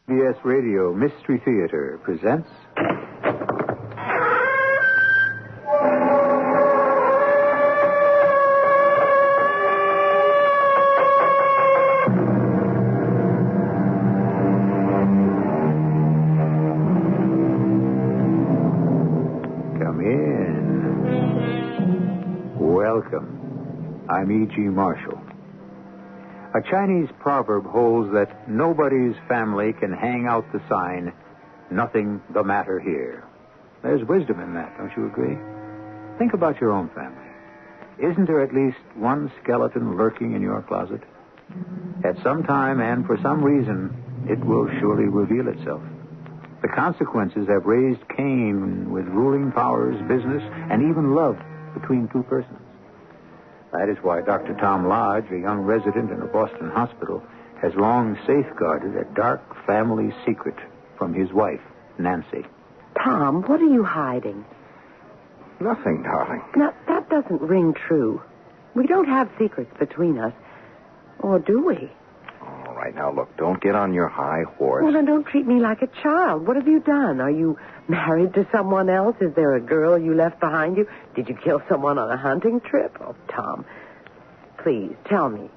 CBS Radio Mystery Theater presents... Come in. Welcome. I'm E.G. Marshall. A Chinese proverb holds that nobody's family can hang out the sign, "Nothing the matter here." There's wisdom in that, don't you agree? Think about your own family. Isn't there at least one skeleton lurking in your closet? At some time and for some reason, it will surely reveal itself. The consequences have raised Cain with ruling powers, business, and even love between two persons. That is why Dr. Tom Lodge, a young resident in a Boston hospital, has long safeguarded a dark family secret from his wife, Nancy. Tom, what are you hiding? Nothing, darling. Now, that doesn't ring true. We don't have secrets between us. Or do we? All right, now, look, don't get on your high horse. Well, then don't treat me like a child. What have you done? Are you married to someone else? Is there a girl you left behind you? Did you kill someone on a hunting trip? Oh, Tom, please, tell me.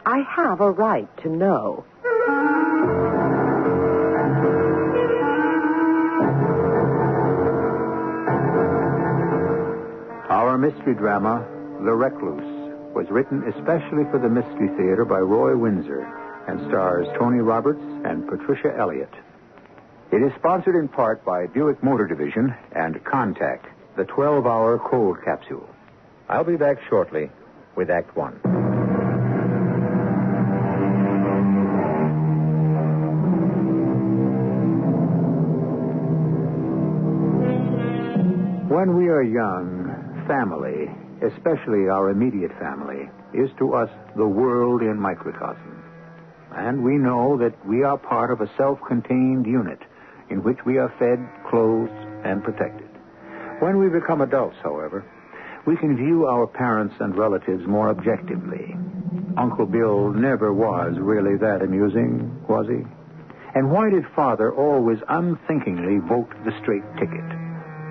I have a right to know. Our mystery drama, The Recluse, was written especially for the Mystery Theater by Roy Windsor and stars Tony Roberts and Patricia Elliott. It is sponsored in part by Buick Motor Division and Contact, the 12-hour cold capsule. I'll be back shortly with Act One. When we are young, family, especially our immediate family, is to us the world in microcosm. And we know that we are part of a self-contained unit in which we are fed, clothed, and protected. When we become adults, however, we can view our parents and relatives more objectively. Uncle Bill never was really that amusing, was he? And why did Father always unthinkingly vote the straight ticket?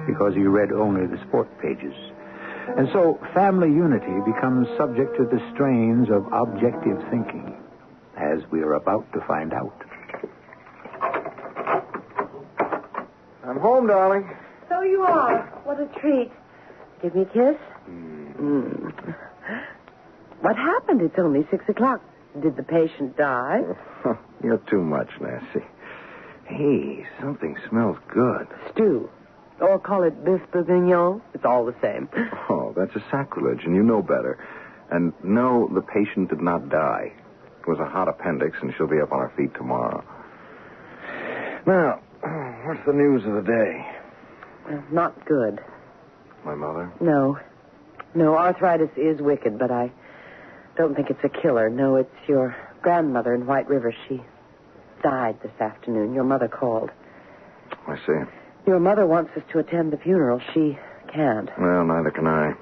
Because he read only the sport pages. And so family unity becomes subject to the strains of objective thinking, as we are about to find out. I'm home, darling. So you are. What a treat. Give me a kiss? What happened? It's only 6 o'clock. Did the patient die? You're too much, Nancy. Hey, something smells good. Stew. Or call it beef bourguignon. It's all the same. Oh, that's a sacrilege, and you know better. And no, the patient did not die. It was a hot appendix, and she'll be up on her feet tomorrow. Now, what's the news of the day? Well, not good. My mother? No, arthritis is wicked, but I don't think it's a killer. No, it's your grandmother in White River. She died this afternoon. Your mother called. I see. Your mother wants us to attend the funeral. She can't. Well, neither can I.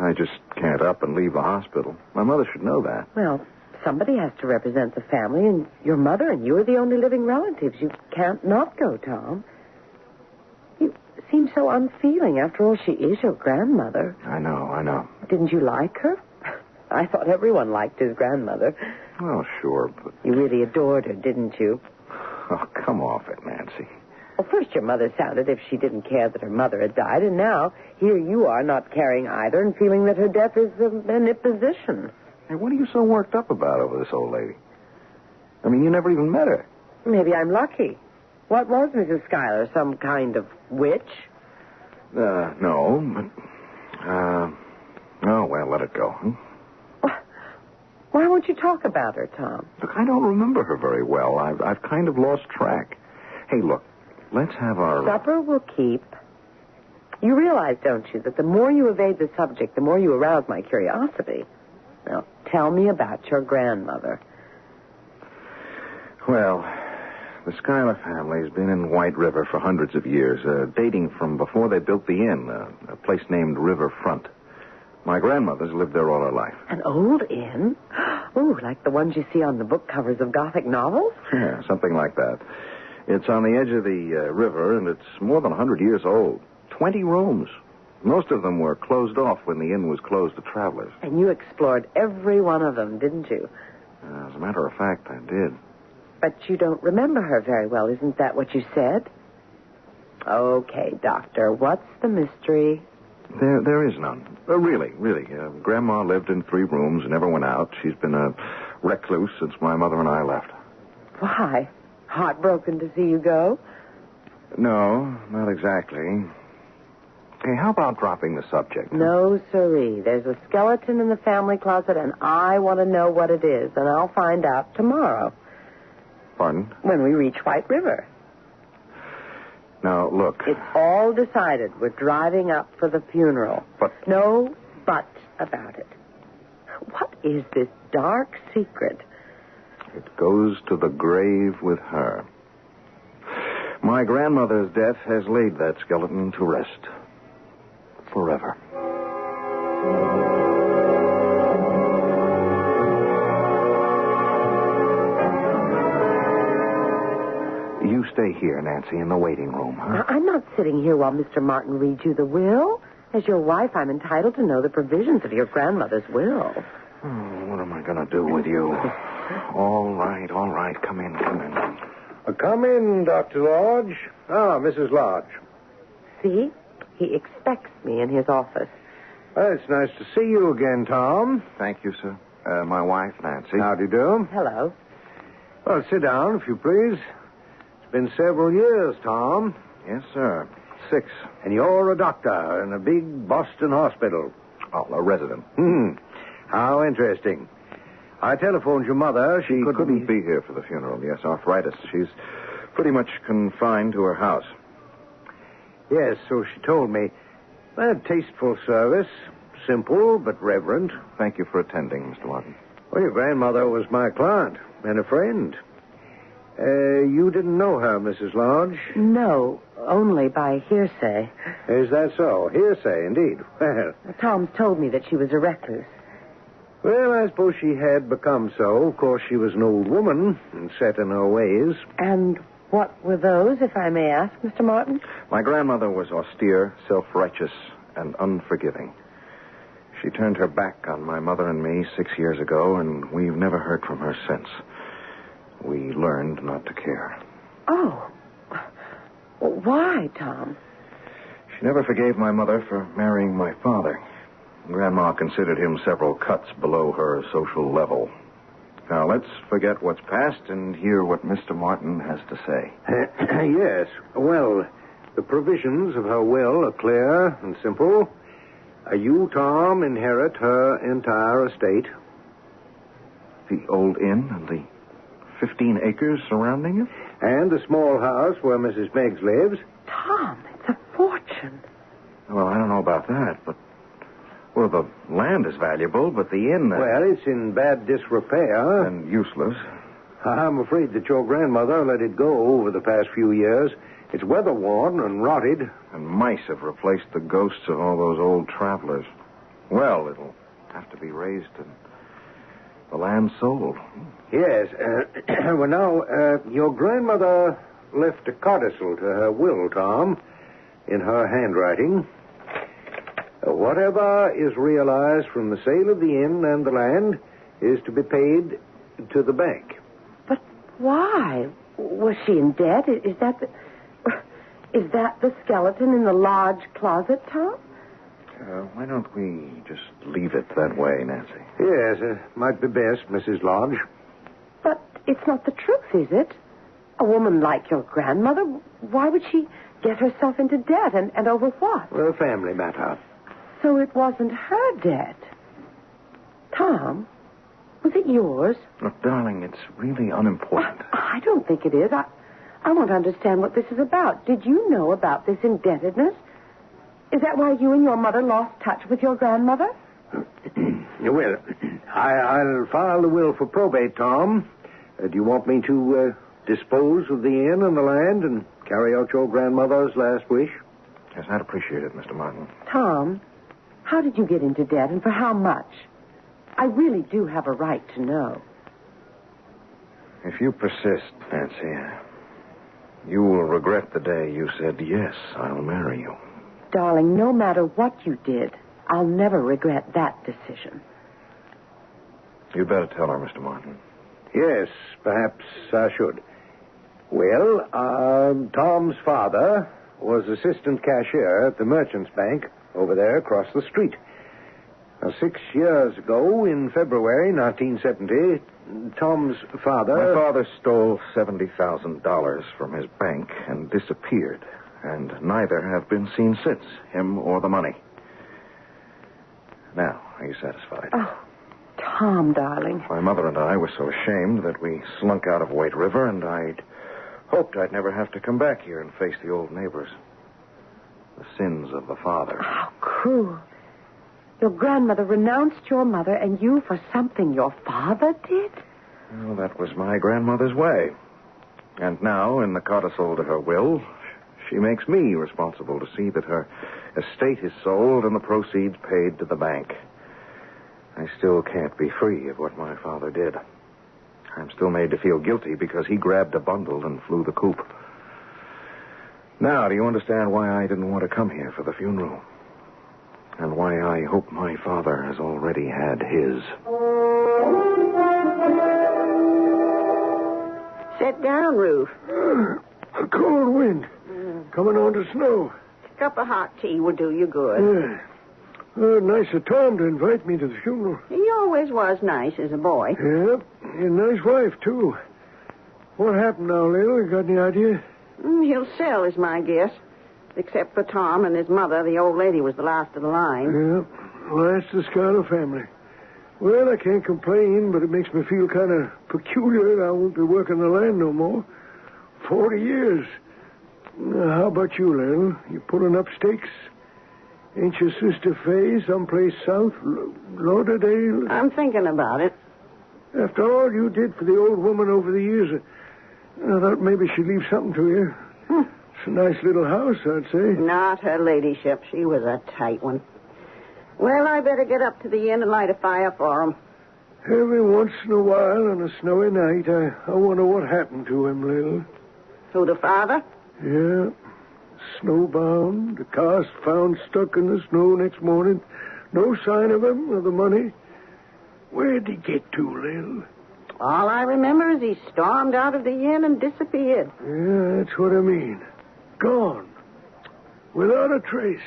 I just can't up and leave the hospital. My mother should know that. Well, somebody has to represent the family, and your mother and you are the only living relatives. You can't not go, Tom. You seem so unfeeling. After all, she is your grandmother. I know. Didn't you like her? I thought everyone liked his grandmother. Well, sure, but... You really adored her, didn't you? Oh, come off it, Nancy. Well, first your mother sounded if she didn't care that her mother had died, and now here you are not caring either and feeling that her death is an imposition. Hey, what are you so worked up about over this old lady? I mean, you never even met her. Maybe I'm lucky. What was Mrs. Schuyler, some kind of witch? No, but... Oh, well, let it go. Why won't you talk about her, Tom? Look, I don't remember her very well. I've kind of lost track. Hey, look, let's have our... Supper will keep. You realize, don't you, that the more you evade the subject, the more you arouse my curiosity. Now, tell me about your grandmother. Well, the Schuyler family has been in White River for hundreds of years, dating from before they built the inn, a place named Riverfront. My grandmother's lived there all her life. An old inn? Ooh, like the ones you see on the book covers of Gothic novels? Yeah, something like that. It's on the edge of the river, and it's more than 100 years old. 20 rooms. Most of them were closed off when the inn was closed to travelers. And you explored every one of them, didn't you? As a matter of fact, I did. But you don't remember her very well. Isn't that what you said? Okay, Doctor, what's the mystery? There is none. Really. Grandma lived in 3 rooms and never went out. She's been a recluse since my mother and I left. Why? Heartbroken to see you go? No, not exactly. Hey, how about dropping the subject? No, sirree. There's a skeleton in the family closet, and I want to know what it is, and I'll find out tomorrow. Pardon? When we reach White River. Now, look. It's all decided. We're driving up for the funeral. But... No but about it. What is this dark secret? It goes to the grave with her. My grandmother's death has laid that skeleton to rest. Forever. You stay here, Nancy, in the waiting room, huh? Now, I'm not sitting here while Mr. Martin reads you the will. As your wife, I'm entitled to know the provisions of your grandmother's will. What am I going to do with you? All right. Come in. Come in, Dr. Lodge. Ah, Mrs. Lodge. See? He expects me in his office. Well, it's nice to see you again, Tom. Thank you, sir. My wife, Nancy. How do you do? Hello. Well, sit down, if you please. It's been several years, Tom. Yes, sir. 6. And you're a doctor in a big Boston hospital. Oh, a resident. How interesting. I telephoned your mother. She couldn't be here for the funeral. Yes, arthritis. She's pretty much confined to her house. Yes, so she told me. A tasteful service. Simple, but reverent. Thank you for attending, Mr. Martin. Well, your grandmother was my client and a friend. You didn't know her, Mrs. Lodge? No, only by hearsay. Is that so? Hearsay, indeed. Well, Tom's told me that she was a recluse. Well, I suppose she had become so. Of course, she was an old woman and set in her ways. And what were those, if I may ask, Mr. Martin? My grandmother was austere, self-righteous, and unforgiving. She turned her back on my mother and me 6 years ago, and we've never heard from her since. We learned not to care. Oh. Why, Tom? She never forgave my mother for marrying my father. Grandma considered him several cuts below her social level. Now, let's forget what's past and hear what Mr. Martin has to say. Yes. Well, the provisions of her will are clear and simple. You, Tom, inherit her entire estate. The old inn and the 15 acres surrounding it? And the small house where Mrs. Meggs lives. Tom, it's a fortune. Well, I don't know about that, but... Well, the land is valuable, but the inn... Well, it's in bad disrepair. And useless. I'm afraid that your grandmother let it go over the past few years. It's weather-worn and rotted. And mice have replaced the ghosts of all those old travelers. Well, it'll have to be raised and the land sold. Yes. Well, now, your grandmother left a codicil to her will, Tom, in her handwriting. Whatever is realized from the sale of the inn and the land is to be paid to the bank. But why? Was she in debt? Is that the skeleton in the lodge closet, Tom? Why don't we just leave it that way, Nancy? Yes, might be best, Mrs. Lodge. But it's not the truth, is it? A woman like your grandmother, why would she get herself into debt and over what? A family matter. So it wasn't her debt. Tom, was it yours? Look, darling, it's really unimportant. I don't think it is. I want to understand what this is about. Did you know about this indebtedness? Is that why you and your mother lost touch with your grandmother? Well, I'll file the will for probate, Tom. Do you want me to dispose of the inn and the land and carry out your grandmother's last wish? Yes, I'd appreciate it, Mr. Martin. Tom, how did you get into debt and for how much? I really do have a right to know. If you persist, Nancy, you will regret the day you said, yes, I'll marry you. Darling, no matter what you did, I'll never regret that decision. You'd better tell her, Mr. Martin. Yes, perhaps I should. Well, Tom's father was assistant cashier at the Merchants Bank over there across the street. Now, 6 years ago, in February 1970, Tom's father... My father stole $70,000 from his bank and disappeared, and neither have been seen since, him or the money. Now, are you satisfied? Oh, Tom, darling. My mother and I were so ashamed that we slunk out of White River, and I'd hoped I'd never have to come back here and face the old neighbors. The sins of the father. How cruel. Your grandmother renounced your mother and you for something your father did? Well, that was my grandmother's way. And now, in the codicil to her will, she makes me responsible to see that her estate is sold and the proceeds paid to the bank. I still can't be free of what my father did. I'm still made to feel guilty because he grabbed a bundle and flew the coop. Now, do you understand why I didn't want to come here for the funeral? And why I hope my father has already had his. Sit down, Ruth. A cold wind. Coming on to snow. A cup of hot tea would do you good. Nice of Tom to invite me to the funeral. He always was nice as a boy. Yeah, a nice wife, too. What happened now, Lil? You got any idea? He'll sell, is my guess. Except for Tom and his mother, the old lady was the last of the line. Yeah, last of the Schuyler family. Well, I can't complain, but it makes me feel kind of peculiar. I won't be working the land no more. 40 years. Now, how about you, Lil? You pulling up stakes? Ain't your sister Faye someplace south? Lauderdale? I'm thinking about it. After all you did for the old woman over the years, I thought maybe she'd leave something to you. It's a nice little house, I'd say. Not her ladyship. She was a tight one. Well, I better get up to the inn and light a fire for him. Every once in a while on a snowy night, I wonder what happened to him, Lil. To the father? Yeah. Snowbound. The car's found stuck in the snow next morning. No sign of him or the money. Where'd he get to, Lil? All I remember is he stormed out of the inn and disappeared. Yeah, that's what I mean. Gone. Without a trace.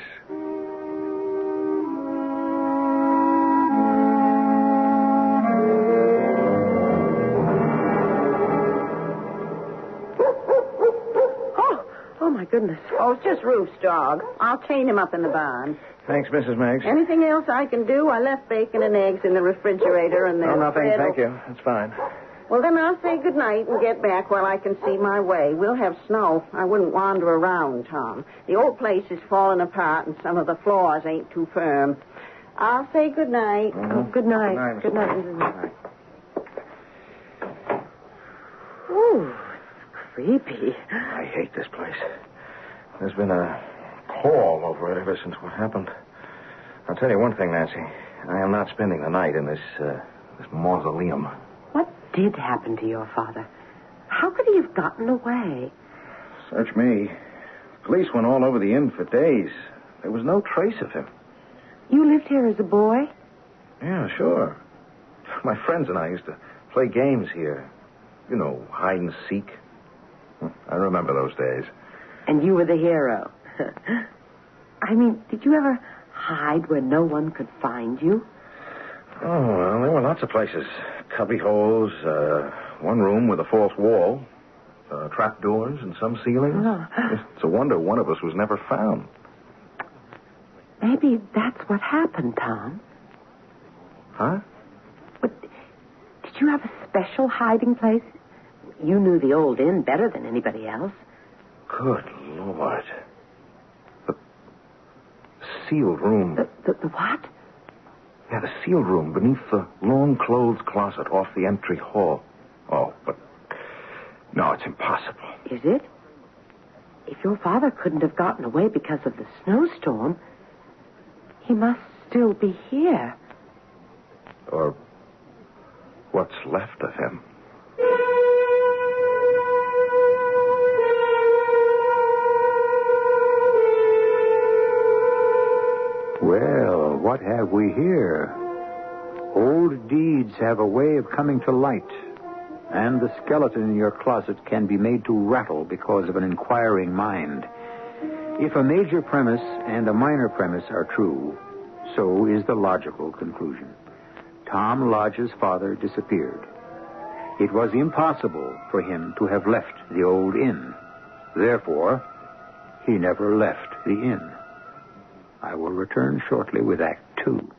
Oh, my goodness. Oh, it's just Ruth's dog. I'll chain him up in the barn. Thanks, Mrs. Meggs. Anything else I can do? I left bacon and eggs in the refrigerator and then... No, nothing, thank you. That's fine. Well, then I'll say goodnight and get back while I can see my way. We'll have snow. I wouldn't wander around, Tom. The old place is falling apart and some of the floors ain't too firm. I'll say goodnight. Mm-hmm. Oh, good night. Good night, Mrs. Meggs. Ooh, it's creepy. I hate this place. There's been a pall over it ever since what happened. I'll tell you one thing, Nancy. I am not spending the night in this mausoleum. What did happen to your father? How could he have gotten away? Search me. Police went all over the inn for days. There was no trace of him. You lived here as a boy? Yeah, sure. My friends and I used to play games here. You know, hide and seek. I remember those days. And you were the hero. I mean, did you ever hide where no one could find you? Oh, well, there were lots of places. Cubby holes, one room with a false wall, trap doors and some ceilings. Oh. It's a wonder one of us was never found. Maybe that's what happened, Tom. Huh? But did you have a special hiding place? You knew the old inn better than anybody else. Good Lord. The sealed room. The what? Yeah, the sealed room beneath the long clothes closet off the entry hall. Oh, but... No, it's impossible. Is it? If your father couldn't have gotten away because of the snowstorm, he must still be here. Or what's left of him. Well, what have we here? Old deeds have a way of coming to light, and the skeleton in your closet can be made to rattle because of an inquiring mind. If a major premise and a minor premise are true, so is the logical conclusion. Tom Lodge's father disappeared. It was impossible for him to have left the old inn. Therefore, he never left the inn. I will return shortly with Act 2.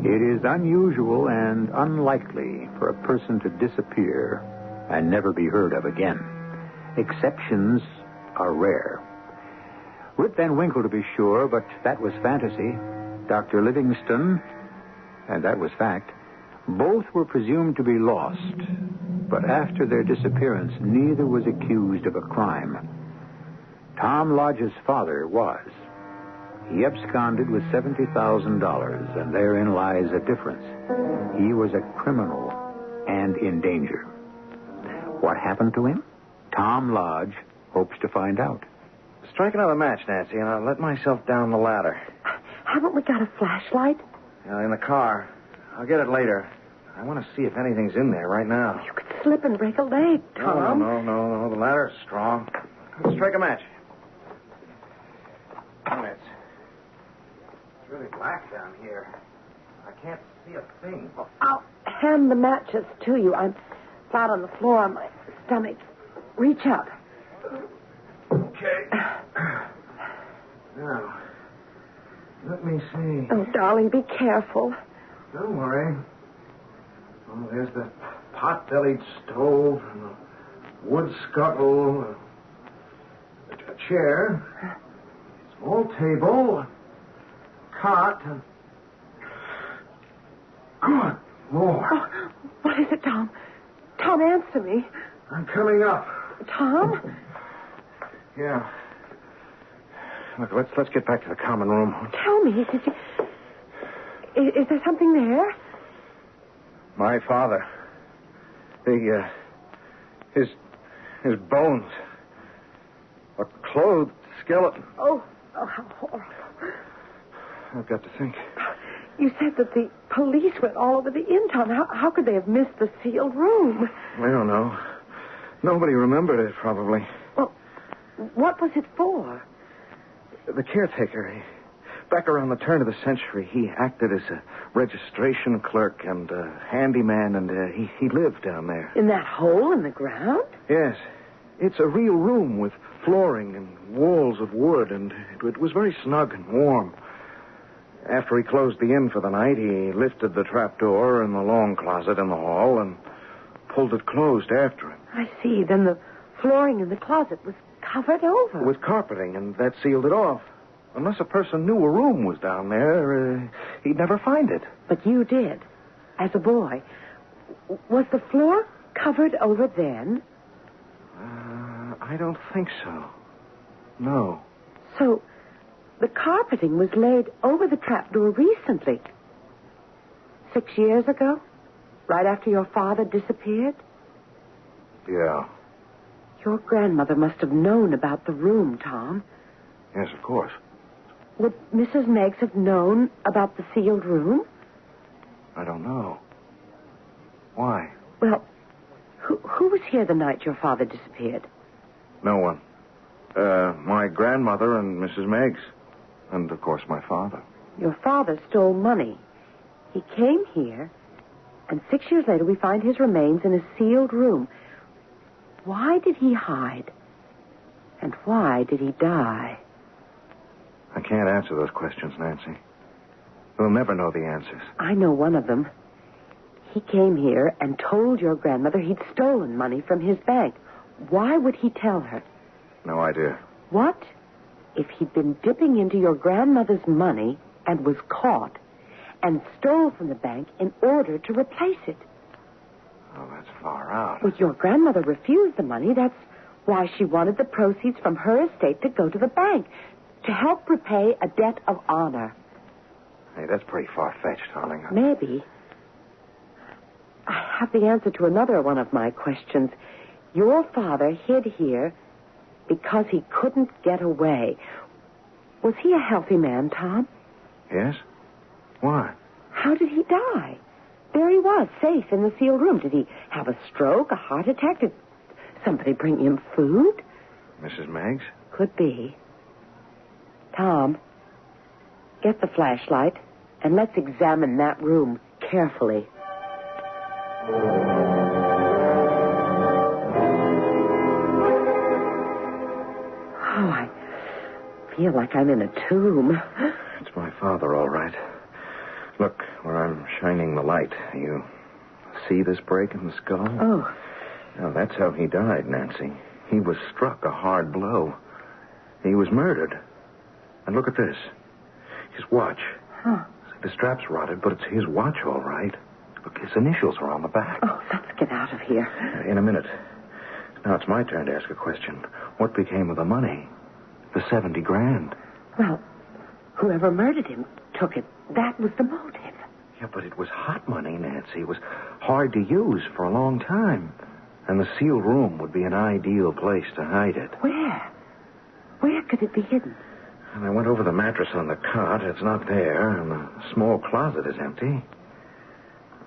It is unusual and unlikely for a person to disappear and never be heard of again. Exceptions are rare. Rip Van Winkle, to be sure, but that was fantasy. Dr. Livingston, and that was fact. Both were presumed to be lost, but after their disappearance, neither was accused of a crime. Tom Lodge's father was. He absconded with $70,000, and therein lies a difference. He was a criminal and in danger. What happened to him? Tom Lodge hopes to find out. Strike another match, Nancy, and I'll let myself down the ladder. Haven't we got a flashlight? In the car. I'll get it later. I want to see if anything's in there right now. You could slip and break a leg, Tom. No. The ladder's strong. Let's strike a match. It's really black down here. I can't see a thing. Well, I'll hand the matches to you. I'm flat on the floor on my stomach. Reach up. Okay. Now, let me see. Oh, darling, be careful. Don't worry. Oh, there's the pot-bellied stove and the wood scuttle, a chair, small table, cot, and... Good Lord. Oh, what is it, Tom? Tom, answer me. I'm coming up. Tom? Yeah. Look, let's get back to the common room. Tell me, did you... Is there something there? My father. His bones. A clothed skeleton. Oh, how horrible. I've got to think. You said that the police went all over the inn, Tom. How could they have missed the sealed room? I don't know. Nobody remembered it, probably. Well, what was it for? The caretaker, back around the turn of the century, he acted as a registration clerk and a handyman, and he lived down there. In that hole in the ground? Yes. It's a real room with flooring and walls of wood, and it was very snug and warm. After he closed the inn for the night, he lifted the trapdoor in the long closet in the hall and pulled it closed after him. I see. Then the flooring in the closet was covered over. With carpeting, and that sealed it off. Unless a person knew a room was down there, he'd never find it. But you did, as a boy. Was the floor covered over then? I don't think so. No. So, the carpeting was laid over the trapdoor recently. 6 years ago? Right after your father disappeared? Yeah. Your grandmother must have known about the room, Tom. Yes, of course. Would Mrs. Meggs have known about the sealed room? I don't know. Why? Well, who was here the night your father disappeared? No one. My grandmother and Mrs. Meggs. And, of course, my father. Your father stole money. He came here, and 6 years later we find his remains in a sealed room. Why did he hide? And why did he die? I can't answer those questions, Nancy. We'll never know the answers. I know one of them. He came here and told your grandmother he'd stolen money from his bank. Why would he tell her? No idea. What if he'd been dipping into your grandmother's money and was caught and stole from the bank in order to replace it? Oh, that's Far out. Well, your grandmother refused the money. That's why she wanted the proceeds from her estate to go to the bank, to help repay a debt of honor. Hey, that's pretty far-fetched, darling. Maybe. I have the answer to another one of my questions. Your father hid here because he couldn't get away. Was he a healthy man, Tom? Yes? Why? How did he die? There he was, safe in the sealed room. Did he have a stroke, a heart attack? Did somebody bring him food? Mrs. Meggs? Could be. Tom, get the flashlight and let's examine that room carefully. Oh, I feel like I'm in a tomb. It's my father, all right. Look, where I'm shining the light. You see this break in the skull? Oh. Now, that's how he died, Nancy. He was struck a hard blow. He was murdered. And look at this. His watch. Huh. The strap's rotted, but it's his watch, all right. Look, his initials are on the back. Oh, let's get out of here. In a minute. Now it's my turn to ask a question. What became of the money? The $70,000. Well, whoever murdered him took it. That was the motive. Yeah, but it was hot money, Nancy. It was hard to use for a long time. And the sealed room would be an ideal place to hide it. Where? Where could it be hidden? And I went over the mattress on the cot. It's not there. And the small closet is empty.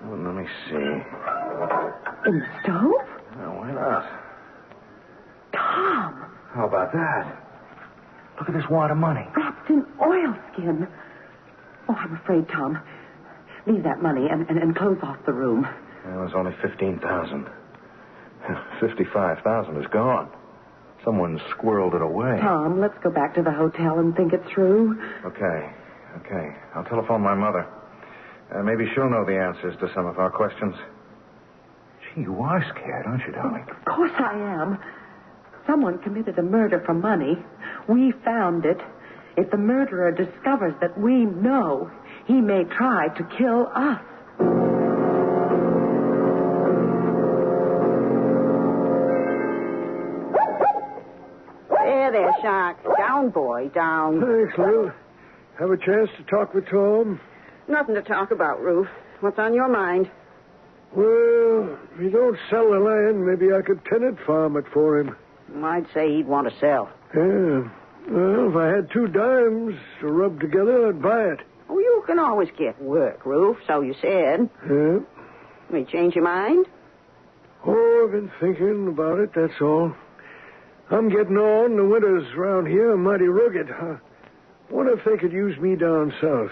Oh, let me see. In the stove? Well, why not? Tom! How about that? Look at this wad of money. Wrapped in oilskin. Oh, I'm afraid, Tom. Leave that money and close off the room. Well, it was only $15,000. $55,000 is gone. Someone squirreled it away. Tom, let's go back to the hotel and think it through. Okay. I'll telephone my mother. Maybe she'll know the answers to some of our questions. Gee, you are scared, aren't you, darling? Of course I am. Someone committed a murder for money. We found it. If the murderer discovers that we know, he may try to kill us. There, Shark. Down, boy, down. Thanks, Lil. Have a chance to talk with Tom? Nothing to talk about, Ruth. What's on your mind? Well, if you don't sell the land, maybe I could tenant farm it for him. I'd say he'd want to sell. Yeah. Well, if I had 2 dimes to rub together, I'd buy it. Oh, you can always get work, Ruth, so you said. Yeah. Will you change your mind? Oh, I've been thinking about it, that's all. I'm getting on. The winters around here are mighty rugged. I wonder if they could use me down south.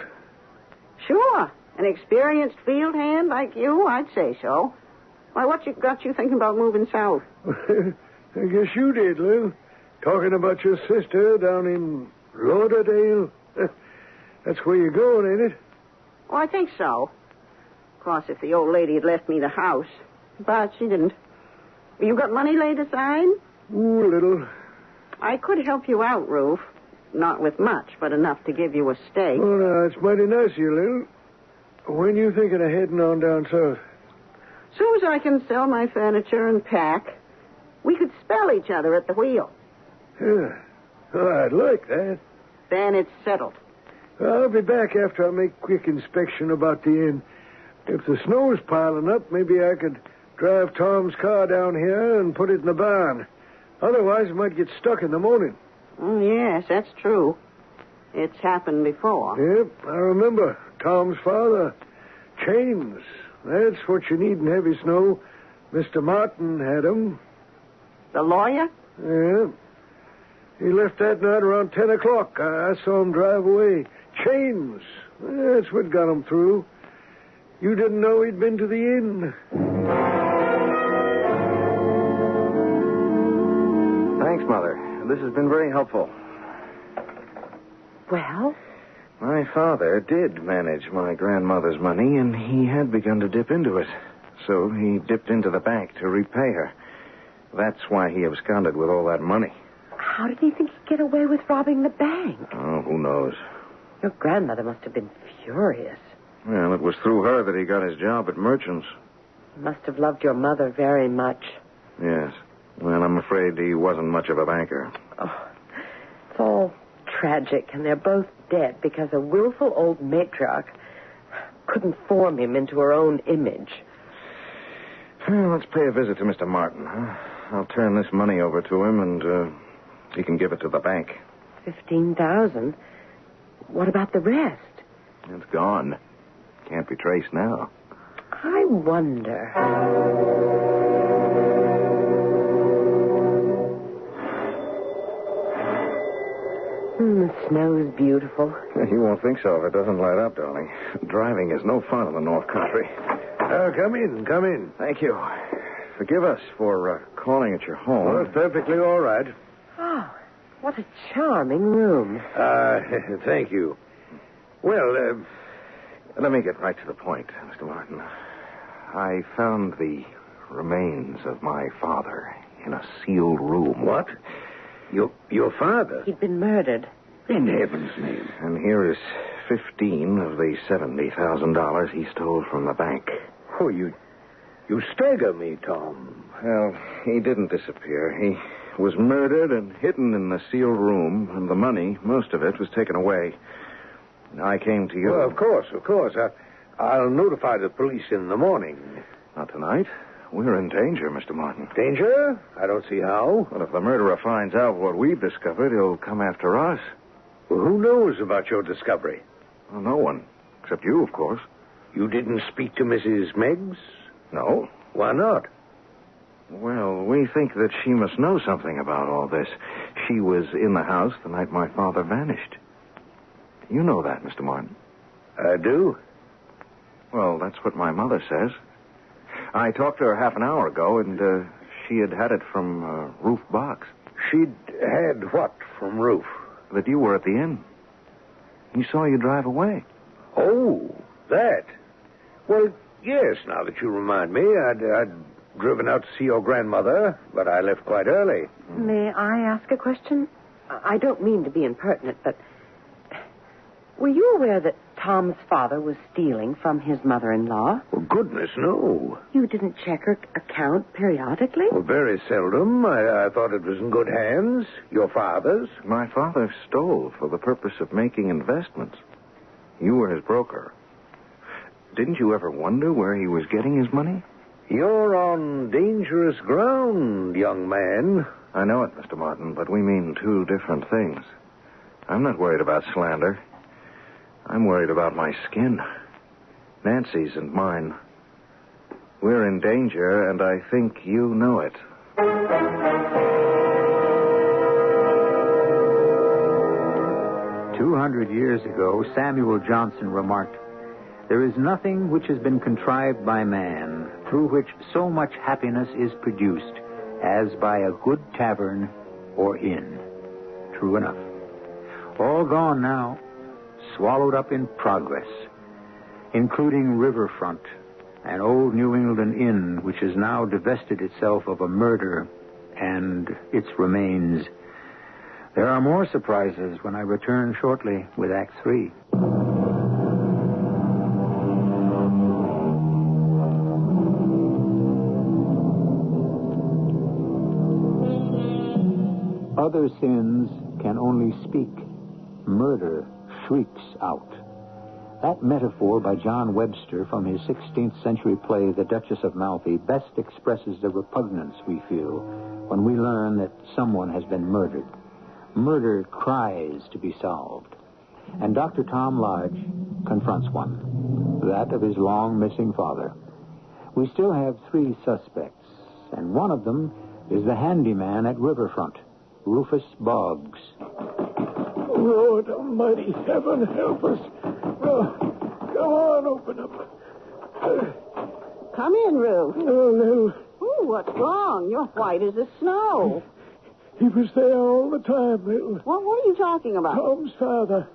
Sure. An experienced field hand like you, I'd say so. Why, what got you thinking about moving south? I guess you did, Lil. Talking about your sister down in Lauderdale. That's where you're going, ain't it? Oh, I think so. Of course, if the old lady had left me the house. But she didn't. You got money laid aside? Ooh, a little. I could help you out, Ruth. Not with much, but enough to give you a stake. Oh, no, it's mighty nice of you, Lil. When you thinking of heading on down south? As soon as I can sell my furniture and pack, we could spell each other at the wheel. Yeah. Oh, I'd like that. Then it's settled. I'll be back after I make quick inspection about the inn. If the snow's piling up, maybe I could drive Tom's car down here and put it in the barn. Otherwise, it might get stuck in the morning. Oh, yes, that's true. It's happened before. Yep, I remember. Tom's father. Chains. That's what you need in heavy snow. Mr. Martin had 'em. The lawyer? Yeah. He left that night around 10 o'clock. I saw him drive away. Chains. That's what got him through. You didn't know he'd been to the inn. Thanks, Mother. This has been very helpful. Well? My father did manage my grandmother's money, and he had begun to dip into it. So he dipped into the bank to repay her. That's why he absconded with all that money. How did he think he'd get away with robbing the bank? Oh, who knows? Your grandmother must have been furious. Well, it was through her that he got his job at Merchant's. Must have loved your mother very much. Yes. Well, I'm afraid he wasn't much of a banker. Oh, it's all tragic, and they're both dead because a willful old matriarch couldn't form him into her own image. Well, let's pay a visit to Mr. Martin, huh? I'll turn this money over to him, and he can give it to the bank. $15,000? What about the rest? It's gone. Can't be traced now. I wonder. The snow's beautiful. You won't think so if it doesn't light up, darling. Driving is no fun in the North Country. Come in. Thank you. Forgive us for calling at your home. Well, it's perfectly all right. Oh, what a charming room. Thank you. Well, let me get right to the point, Mr. Martin. I found the remains of my father in a sealed room. What? Your father? He'd been murdered. In heaven's name. And here is 15 of the $70,000 he stole from the bank. Oh, you stagger me, Tom. Well, he didn't disappear. He was murdered and hidden in the sealed room, and the money, most of it, was taken away. I came to you. Well, of course. I'll notify the police in the morning. Not tonight. We're in danger, Mr. Martin. Danger? I don't see how. Well, if the murderer finds out what we've discovered, he'll come after us. Well, who knows about your discovery? Well, no one. Except you, of course. You didn't speak to Mrs. Meggs? No. Why not? Well, we think that she must know something about all this. She was in the house the night my father vanished. You know that, Mr. Martin. I do? Well, that's what my mother says. I talked to her half an hour ago, and she had it from Roof Box. She'd had what from Roof? That you were at the inn. He saw you drive away. Oh, that. Well, yes, now that you remind me, I'd driven out to see your grandmother, but I left quite early. May I ask a question? I don't mean to be impertinent, but were you aware that Tom's father was stealing from his mother-in-law? Well, goodness, no. You didn't check her account periodically? Well, very seldom. I thought it was in good hands. Your father's. My father stole for the purpose of making investments. You were his broker. Didn't you ever wonder where he was getting his money? You're on dangerous ground, young man. I know it, Mr. Martin, but we mean two different things. I'm not worried about slander. I'm worried about my skin. Nancy's and mine. We're in danger, and I think you know it. 200 years ago, Samuel Johnson remarked, "There is nothing which has been contrived by man, through which so much happiness is produced, as by a good tavern or inn." True enough. All gone now. Swallowed up in progress, including Riverfront, an old New England inn which has now divested itself of a murder and its remains. There are more surprises when I return shortly with Act 3. Other sins can only speak. Murder shrieks out. That metaphor by John Webster from his 16th century play, The Duchess of Malfi, best expresses the repugnance we feel when we learn that someone has been murdered. Murder cries to be solved. And Dr. Tom Lodge confronts one, that of his long-missing father. We still have 3 suspects, and one of them is the handyman at Riverfront, Rufus Boggs. Lord Almighty, heaven help us. Come on, open up. Come in, Roo. No, Lil. Ooh, what's wrong? You're white as the snow. He was there all the time, Lil. What are you talking about? Tom's father.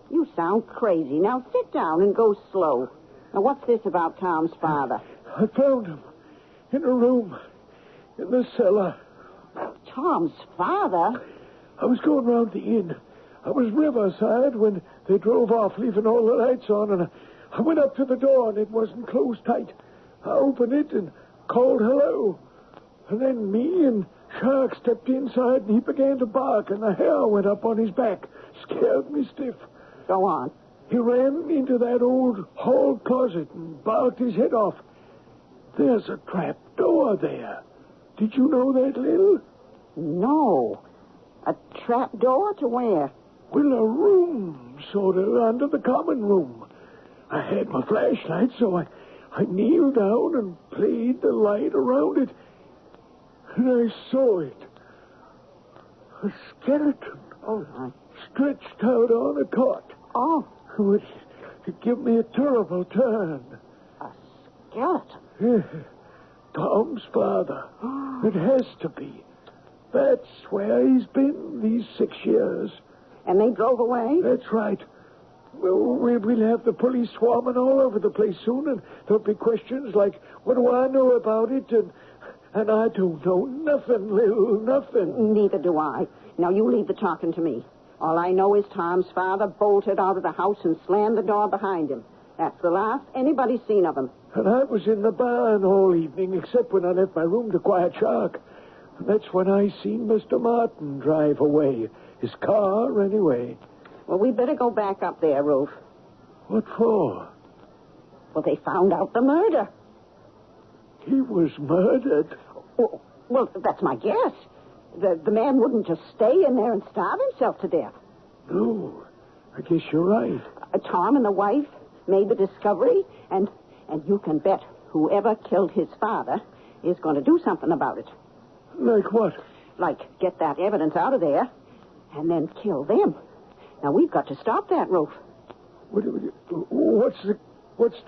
You sound crazy. Now sit down and go slow. Now, what's this about Tom's father? I found him in a room in the cellar. Tom's father? I was going round the inn. I was riverside when they drove off, leaving all the lights on, and I went up to the door, and it wasn't closed tight. I opened it and called hello. And then me and Shark stepped inside, and he began to bark, and the hair went up on his back. Scared me stiff. Go on. He ran into that old hall closet and barked his head off. There's a trap door there. Did you know that, Lil? No. A trap door to where? Well, a room, sort of, under the common room. I had my flashlight, so I kneeled down and played the light around it. And I saw it. A skeleton. Oh, my. Stretched out on a cot. Oh. It gave me a terrible turn. A skeleton? Yeah. Tom's father. It has to be. That's where he's been these 6 years. And they drove away? That's right. Well, we'll have the police swarming all over the place soon, and there'll be questions like, what do I know about it? And I don't know nothing, Lil, nothing. Neither do I. Now, you leave the talking to me. All I know is Tom's father bolted out of the house and slammed the door behind him. That's the last anybody's seen of him. And I was in the barn all evening, except when I left my room to quiet Shark. And that's when I seen Mr. Martin drive away. His car, anyway. Well, we better go back up there, Ruth. What for? Well, they found out the murder. He was murdered? Well, that's my guess. The man wouldn't just stay in there and starve himself to death. No, I guess you're right. Tom and the wife made the discovery, and you can bet whoever killed his father is going to do something about it. Like what? Like get that evidence out of there and then kill them. Now, we've got to stop that, Ruth. What's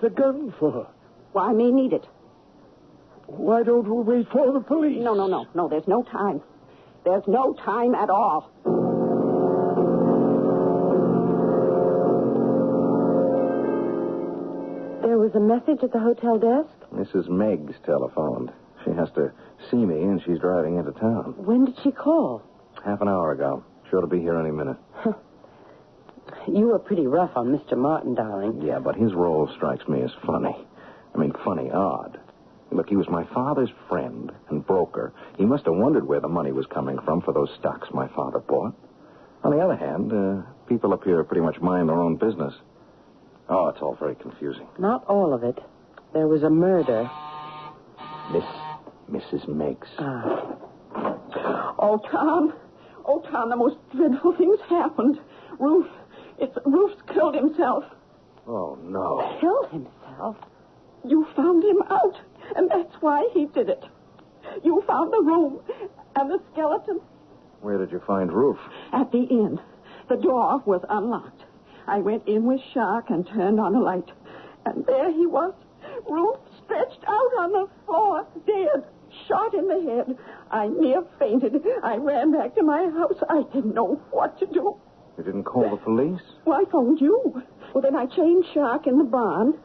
the gun for? Well, I may need it. Why don't we wait for the police? No, there's no time. There's no time at all. There was a message at the hotel desk? Mrs. Meggs telephoned. She has to see me, and she's driving into town. When did she call? Half an hour ago. Sure to be here any minute. You were pretty rough on Mr. Martin, darling. Yeah, but his role strikes me as funny. I mean, funny odd. Look, he was my father's friend and broker. He must have wondered where the money was coming from for those stocks my father bought. On the other hand, people up here pretty much mind their own business. Oh, it's all very confusing. Not all of it. There was a murder. Mrs. Meggs. Oh, Tom, the most dreadful thing's happened. Ruth's killed himself. Oh, no. Killed himself? You found him out, and that's why he did it. You found the room and the skeleton. Where did you find Ruth? At the inn. The door was unlocked. I went in with Shark and turned on the light. And there he was, Ruth stretched out on the floor, dead, shot in the head. I near fainted. I ran back to my house. I didn't know what to do. You didn't call the police? Well, I phoned you. Well, then I changed Shark in the barn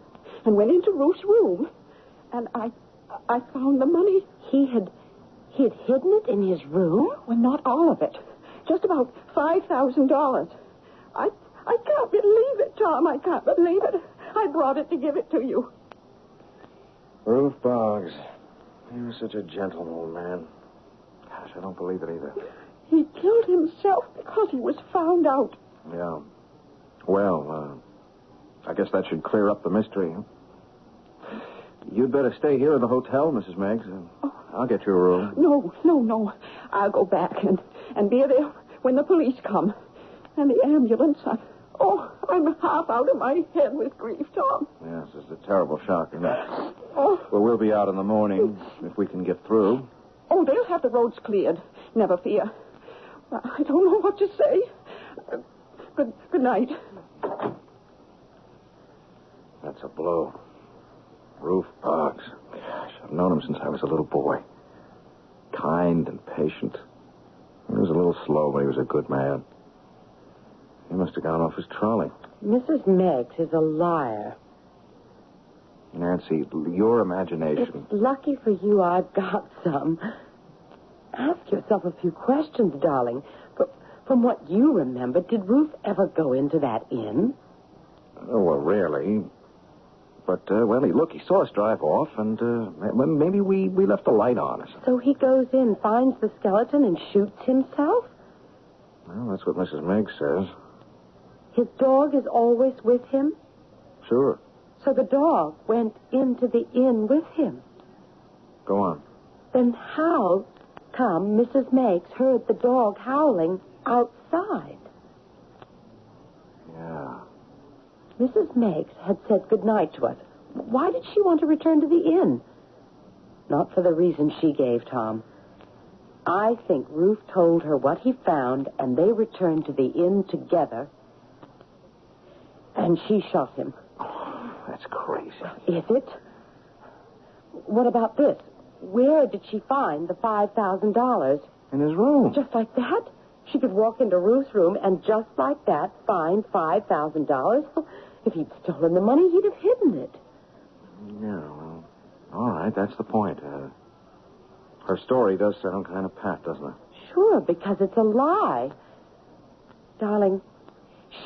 and went into Ruth's room. And I found the money. He had hidden it in his room? Well, not all of it. Just about $5,000. I can't believe it, Tom. I can't believe it. I brought it to give it to you. Ruth Boggs. He was such a gentle old man. Gosh, I don't believe it either. He killed himself because he was found out. Yeah. Well, I guess that should clear up the mystery. Huh? You'd better stay here in the hotel, Mrs. Meggs. I'll get you a room. No. I'll go back and be there when the police come. And the ambulance. I'm half out of my head with grief, Tom. Yes, it's a terrible shock, isn't it? Oh. Well, we'll be out in the morning if we can get through. Oh, they'll have the roads cleared. Never fear. I don't know what to say. Good night. That's a blow. Ruth Boggs. Gosh, I've known him since I was a little boy. Kind and patient. He was a little slow, but he was a good man. He must have gone off his trolley. Mrs. Meggs is a liar. Nancy, your imagination... It's lucky for you I've got some. Ask yourself a few questions, darling. From what you remember, did Ruth ever go into that inn? Oh, well, rarely. But, he saw us drive off, and maybe we left the light on or something. So he goes in, finds the skeleton, and shoots himself? Well, that's what Mrs. Meigs says. His dog is always with him? Sure. So the dog went into the inn with him? Go on. Then how come Mrs. Meigs heard the dog howling outside? Yeah. Mrs. Meigs had said goodnight to us. Why did she want to return to the inn? Not for the reason she gave, Tom. I think Ruth told her what he found, and they returned to the inn together, and she shot him. Oh, that's crazy. Is it? What about this? Where did she find the $5,000? In his room. Just like that? She could walk into Ruth's room and just like that find $5,000? If he'd stolen the money, he'd have hidden it. Yeah, well, all right, that's the point. Her story does sound kind of pat, doesn't it? Sure, because it's a lie. Darling,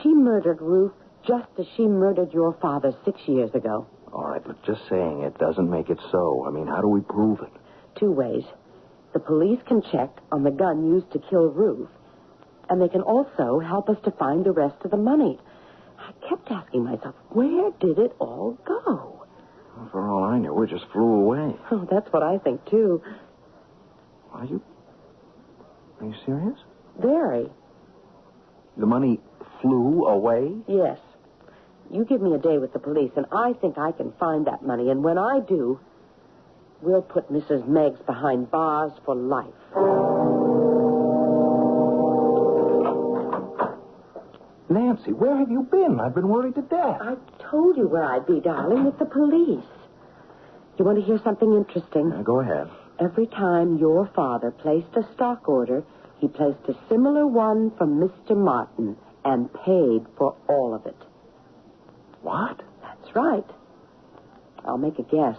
she murdered Ruth just as she murdered your father 6 years ago. All right, but just saying it doesn't make it so. I mean, how do we prove it? 2 ways. The police can check on the gun used to kill Ruth, and they can also help us to find the rest of the money. I kept asking myself, where did it all go? Well, for all I knew, it just flew away. Oh, that's what I think, too. Are you serious? Very. The money flew away? Yes. You give me a day with the police, and I think I can find that money. And when I do, we'll put Mrs. Meigs behind bars for life. Nancy, where have you been? I've been worried to death. I told you where I'd be, darling, with the police. You want to hear something interesting? Go ahead. Every time your father placed a stock order, he placed a similar one from Mr. Martin and paid for all of it. What? That's right. I'll make a guess.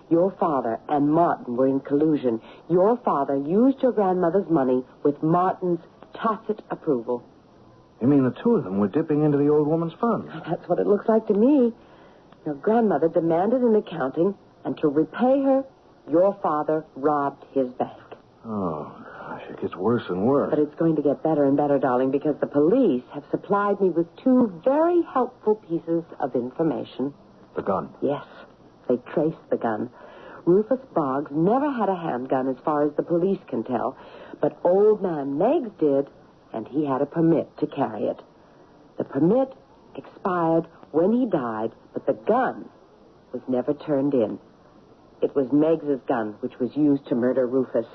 Your father and Martin were in collusion. Your father used your grandmother's money with Martin's tacit approval. You mean the two of them were dipping into the old woman's funds? That's what it looks like to me. Your grandmother demanded an accounting, and to repay her, your father robbed his bank. Oh, gosh, it gets worse and worse. But it's going to get better and better, darling, because the police have supplied me with 2 very helpful pieces of information. The gun? Yes, they traced the gun. Rufus Boggs never had a handgun as far as the police can tell, but old man Meigs did, and he had a permit to carry it. The permit expired when he died, but the gun was never turned in. It was Meigs's gun, which was used to murder Rufus.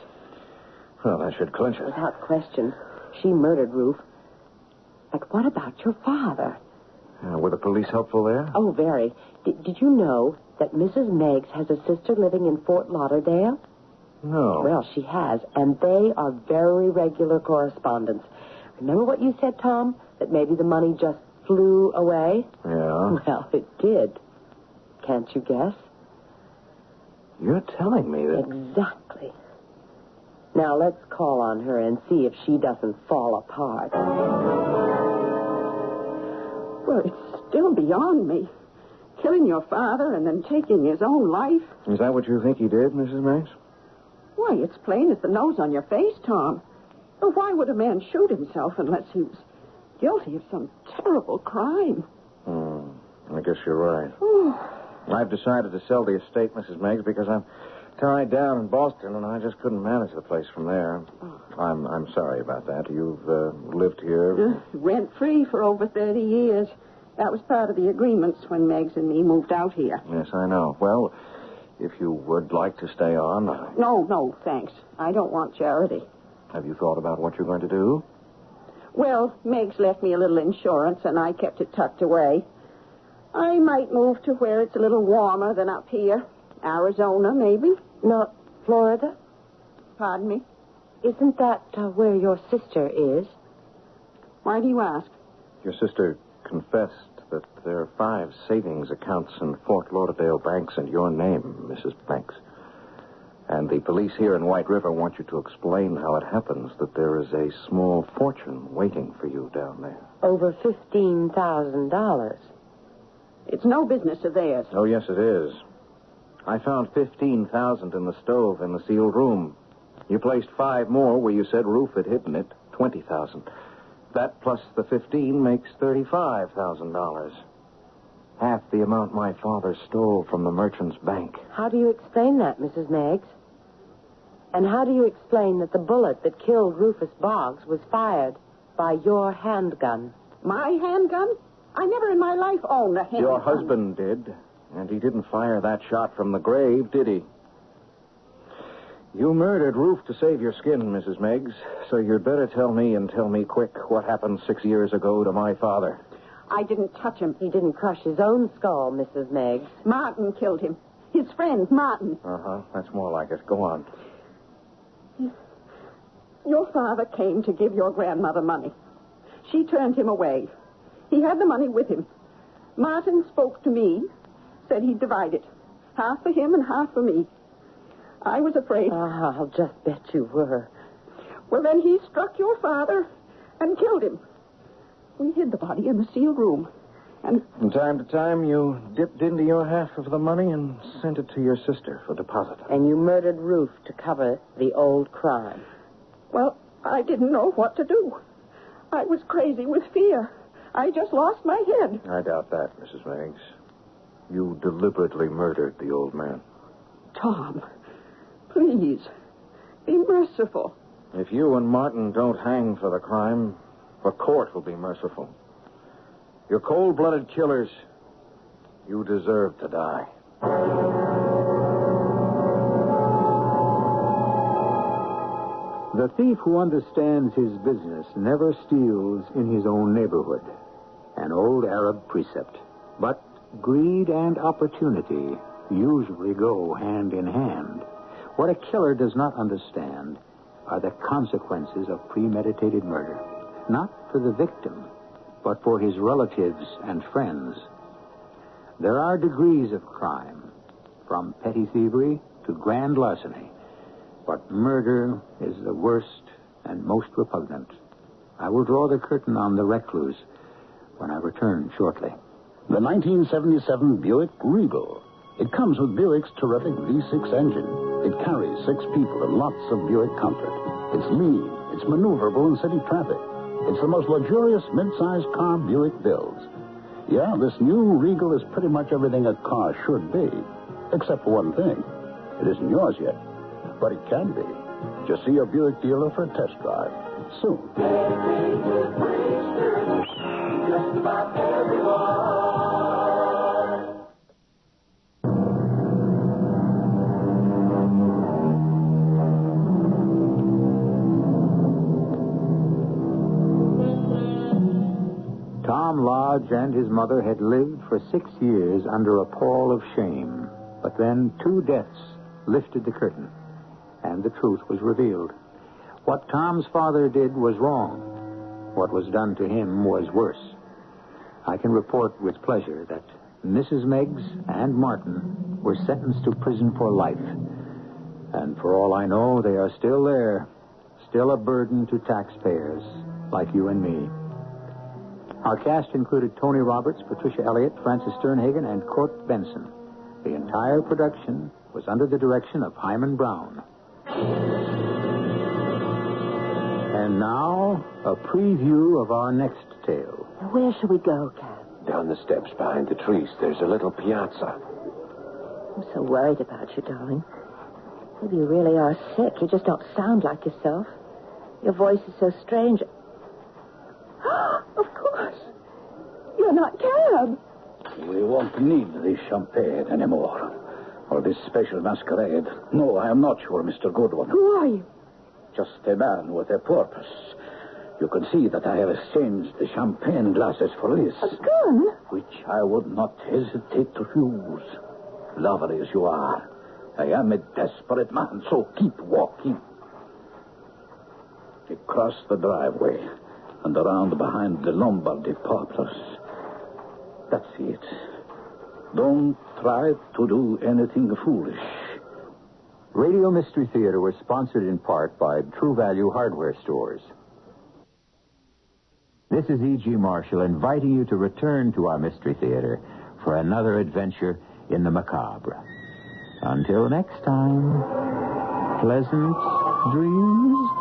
Well, that should clinch it. Without question, she murdered Ruth. But what about your father? Were the police helpful there? Oh, very. Did you know that Mrs. Meigs has a sister living in Fort Lauderdale? No. Well, she has, and they are very regular correspondents. Remember what you said, Tom? That maybe the money just flew away? Yeah. Well, it did. Can't you guess? You're telling me that... Exactly. Now, let's call on her and see if she doesn't fall apart. Well, it's still beyond me. Killing your father and then taking his own life. Is that what you think he did, Mrs. Meigs? Why, it's plain as the nose on your face, Tom. Well, why would a man shoot himself unless he was guilty of some terrible crime? I guess you're right. I've decided to sell the estate, Mrs. Meigs, because I'm tied down in Boston, and I just couldn't manage the place from there. I'm sorry about that. You've lived here? Rent-free for over 30 years. That was part of the agreements when Meigs and me moved out here. Yes, I know. Well, if you would like to stay on... No, thanks. I don't want charity. Have you thought about what you're going to do? Well, Meigs left me a little insurance, and I kept it tucked away. I might move to where it's a little warmer than up here. Arizona, maybe. Not Florida? Pardon me? Isn't that where your sister is? Why do you ask? Your sister confessed that there are 5 savings accounts in Fort Lauderdale banks in your name, Mrs. Banks. And the police here in White River want you to explain how it happens that there is a small fortune waiting for you down there. Over $15,000. It's no business of theirs. Oh, yes, it is. I found $15,000 in the stove in the sealed room. You placed 5 more where you said Ruth had hidden it, $20,000. That plus the 15 makes $35,000. Half the amount my father stole from the merchant's bank. How do you explain that, Mrs. Meggs? And how do you explain that the bullet that killed Rufus Boggs was fired by your handgun? My handgun? I never in my life owned a handgun. Your husband did, and he didn't fire that shot from the grave, did he? You murdered Ruth to save your skin, Mrs. Meggs, so you'd better tell me, and tell me quick, what happened 6 years ago to my father. I didn't touch him. He didn't crush his own skull, Mrs. Meggs. Martin killed him. His friend, Martin. Uh-huh. That's more like it. Go on. Your father came to give your grandmother money. She turned him away. He had the money with him. Martin spoke to me, said he'd divide it. Half for him and half for me. I was afraid. I'll just bet you were. Well, then he struck your father and killed him. We hid the body in the sealed room. And from time to time, you dipped into your half of the money and sent it to your sister for deposit. And you murdered Ruth to cover the old crime. Well, I didn't know what to do. I was crazy with fear. I just lost my head. I doubt that, Mrs. Meggs. You deliberately murdered the old man. Tom, please, be merciful. If you and Martin don't hang for the crime, the court will be merciful. You're cold-blooded killers. You deserve to die. The thief who understands his business never steals in his own neighborhood. An old Arab precept. But greed and opportunity usually go hand in hand. What a killer does not understand are the consequences of premeditated murder. Not for the victim, but for his relatives and friends. There are degrees of crime, from petty thievery to grand larceny. But murder is the worst and most repugnant. I will draw the curtain on the Recluse when I return shortly. The 1977 Buick Regal. It comes with Buick's terrific V6 engine. It carries 6 people and lots of Buick comfort. It's lean. It's maneuverable in city traffic. It's the most luxurious mid-sized car Buick builds. Yeah, this new Regal is pretty much everything a car should be. Except for one thing. It isn't yours yet. But it can be. Just see your Buick dealer for a test drive. Soon. Just about everyone. Tom Lodge and his mother had lived for 6 years under a pall of shame. But then 2 deaths lifted the curtain, and the truth was revealed. What Tom's father did was wrong. What was done to him was worse. I can report with pleasure that Mrs. Meggs and Martin were sentenced to prison for life. And for all I know, they are still there, still a burden to taxpayers like you and me. Our cast included Tony Roberts, Patricia Elliott, Francis Sternhagen, and Court Benson. The entire production was under the direction of Himan Brown. And now, a preview of our next tale. Where shall we go, Cap? Down the steps behind the trees. There's a little piazza. I'm so worried about you, darling. Maybe you really are sick. You just don't sound like yourself. Your voice is so strange. Of course. You're not Cab. We won't need this champagne anymore. Or this special masquerade. No, I am not sure, Mr. Goodwin. Who are you? Just a man with a purpose. You can see that I have exchanged the champagne glasses for this. A gun? Which I would not hesitate to use. Lovely as you are, I am a desperate man, so keep walking. Across the driveway and around behind the Lombardy poplars. That's it. Don't try to do anything foolish. Radio Mystery Theater was sponsored in part by True Value Hardware Stores. This is E.G. Marshall inviting you to return to our Mystery Theater for another adventure in the macabre. Until next time, pleasant dreams.